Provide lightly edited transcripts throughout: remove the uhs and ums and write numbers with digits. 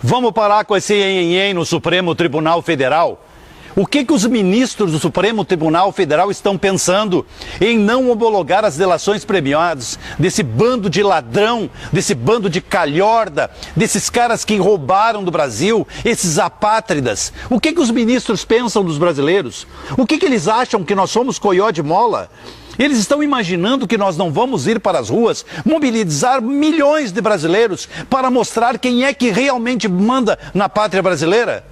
Vamos parar com esse enhen no Supremo Tribunal Federal? O que os ministros do Supremo Tribunal Federal estão pensando em não homologar as delações premiadas desse bando de ladrão, desse bando de calhorda, desses caras que roubaram do Brasil, esses apátridas? O que os ministros pensam dos brasileiros? O que eles acham, que nós somos coió de mola? Eles estão imaginando que nós não vamos ir para as ruas mobilizar milhões de brasileiros para mostrar quem é que realmente manda na pátria brasileira?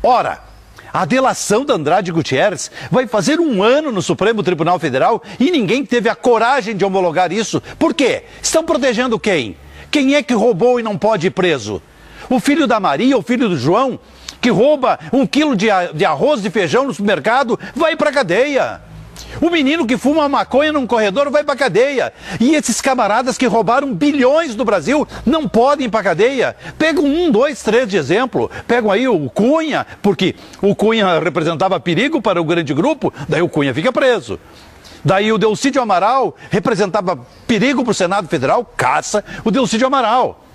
Ora, a delação da Andrade Gutierrez vai fazer 1 ano no Supremo Tribunal Federal e ninguém teve a coragem de homologar isso. Por quê? Estão protegendo quem? Quem é que roubou e não pode ir preso? O filho da Maria, o filho do João, que rouba 1 quilo de arroz e feijão no supermercado, vai para a cadeia. O menino que fuma maconha num corredor vai para cadeia. E esses camaradas que roubaram bilhões do Brasil não podem ir para cadeia. Pegam 1, 2, 3 de exemplo. Pegam aí o Cunha, porque o Cunha representava perigo para o grande grupo, daí o Cunha fica preso. Daí o Delcídio Amaral representava perigo para o Senado Federal, caça o Delcídio Amaral.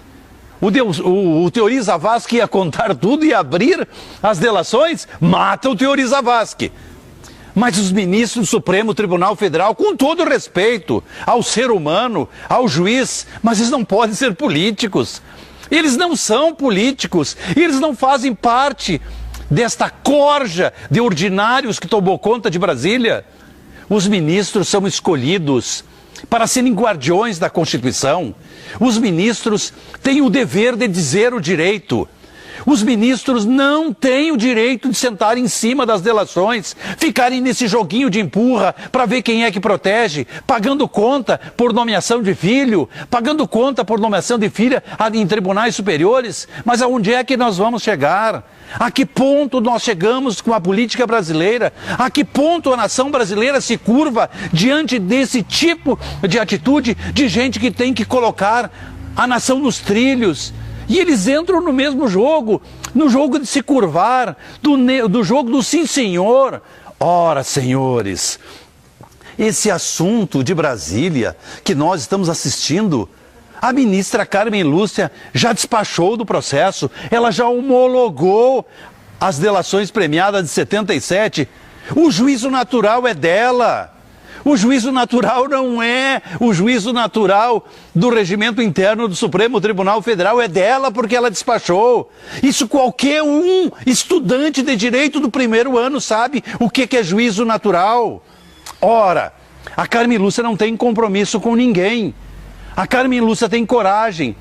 O Teori Zavascki ia contar tudo e abrir as delações, mata o Teori Zavascki. Mas os ministros do Supremo Tribunal Federal, com todo respeito ao ser humano, ao juiz, mas eles não podem ser políticos. Eles não são políticos, eles não fazem parte desta corja de ordinários que tomou conta de Brasília. Os ministros são escolhidos para serem guardiões da Constituição. Os ministros têm o dever de dizer o direito. Os ministros não têm o direito de sentar em cima das delações, ficarem nesse joguinho de empurra para ver quem é que protege, pagando conta por nomeação de filho, pagando conta por nomeação de filha em tribunais superiores. Mas aonde é que nós vamos chegar? A que ponto nós chegamos com a política brasileira? A que ponto a nação brasileira se curva diante desse tipo de atitude de gente que tem que colocar a nação nos trilhos? E eles entram no mesmo jogo, no jogo de se curvar, do jogo do sim senhor. Ora, senhores, esse assunto de Brasília que nós estamos assistindo, a ministra Carmen Lúcia já despachou do processo, ela já homologou as delações premiadas de 77. O juízo natural é dela. O juízo natural não é o juízo natural do regimento interno do Supremo Tribunal Federal, é dela porque ela despachou. Isso qualquer um estudante de direito do 1º ano sabe o que é juízo natural. Ora, a Carmen Lúcia não tem compromisso com ninguém. A Carmen Lúcia tem coragem.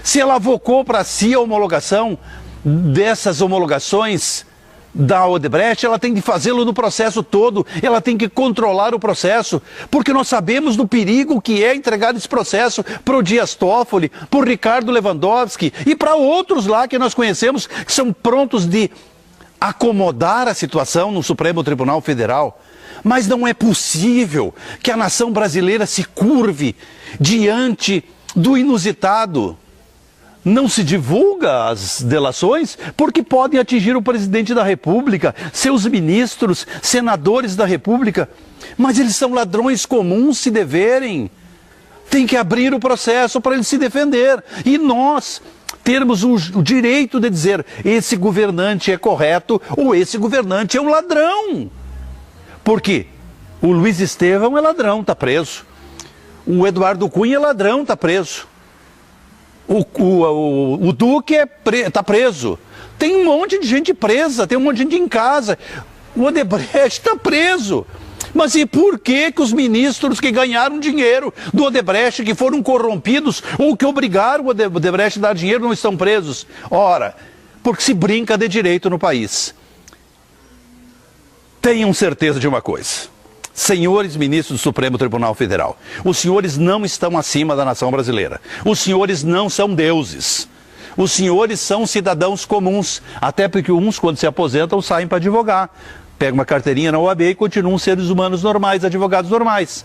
Se ela avocou para si a homologação dessas homologações da Odebrecht, ela tem que fazê-lo no processo todo, ela tem que controlar o processo, porque nós sabemos do perigo que é entregar esse processo para o Dias Toffoli, para o Ricardo Lewandowski e para outros lá que nós conhecemos, que são prontos de acomodar a situação no Supremo Tribunal Federal. Mas não é possível que a nação brasileira se curve diante do inusitado. Não se divulga as delações porque podem atingir o presidente da República, seus ministros, senadores da República. Mas eles são ladrões comuns se deverem. Tem que abrir o processo para eles se defender. E nós termos o direito de dizer esse governante é correto ou esse governante é um ladrão. Porque o Luiz Estevão é ladrão, está preso. O Eduardo Cunha é ladrão, está preso. O Duque está preso. Tem um monte de gente presa, tem um monte de gente em casa. O Odebrecht está preso. Mas e por que os ministros que ganharam dinheiro do Odebrecht, que foram corrompidos ou que obrigaram o Odebrecht a dar dinheiro, não estão presos? Ora, porque se brinca de direito no país. Tenham certeza de uma coisa. Senhores ministros do Supremo Tribunal Federal, os senhores não estão acima da nação brasileira. Os senhores não são deuses. Os senhores são cidadãos comuns, até porque uns, quando se aposentam, saem para advogar. Pegam uma carteirinha na OAB e continuam seres humanos normais, advogados normais.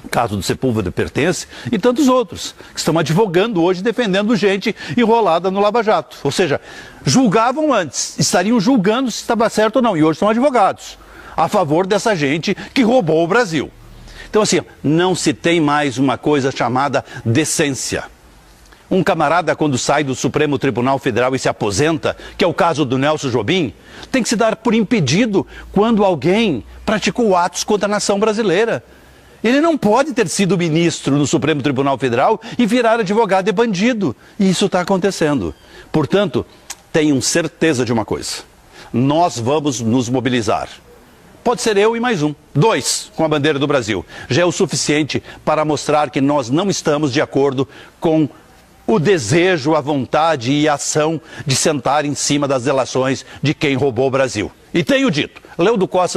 Caso do Sepúlveda Pertence e tantos outros, que estão advogando hoje, defendendo gente enrolada no Lava Jato. Ou seja, julgavam antes, estariam julgando se estava certo ou não, e hoje são advogados a favor dessa gente que roubou o Brasil. Então assim, não se tem mais uma coisa chamada decência. Um camarada, quando sai do Supremo Tribunal Federal e se aposenta, que é o caso do Nelson Jobim, tem que se dar por impedido quando alguém praticou atos contra a nação brasileira. Ele não pode ter sido ministro no Supremo Tribunal Federal e virar advogado e bandido. E isso está acontecendo. Portanto, tenham certeza de uma coisa. Nós vamos nos mobilizar. Pode ser eu e mais um. 2, com a bandeira do Brasil. Já é o suficiente para mostrar que nós não estamos de acordo com o desejo, a vontade e a ação de sentar em cima das delações de quem roubou o Brasil. E tenho dito, Leudo Costa...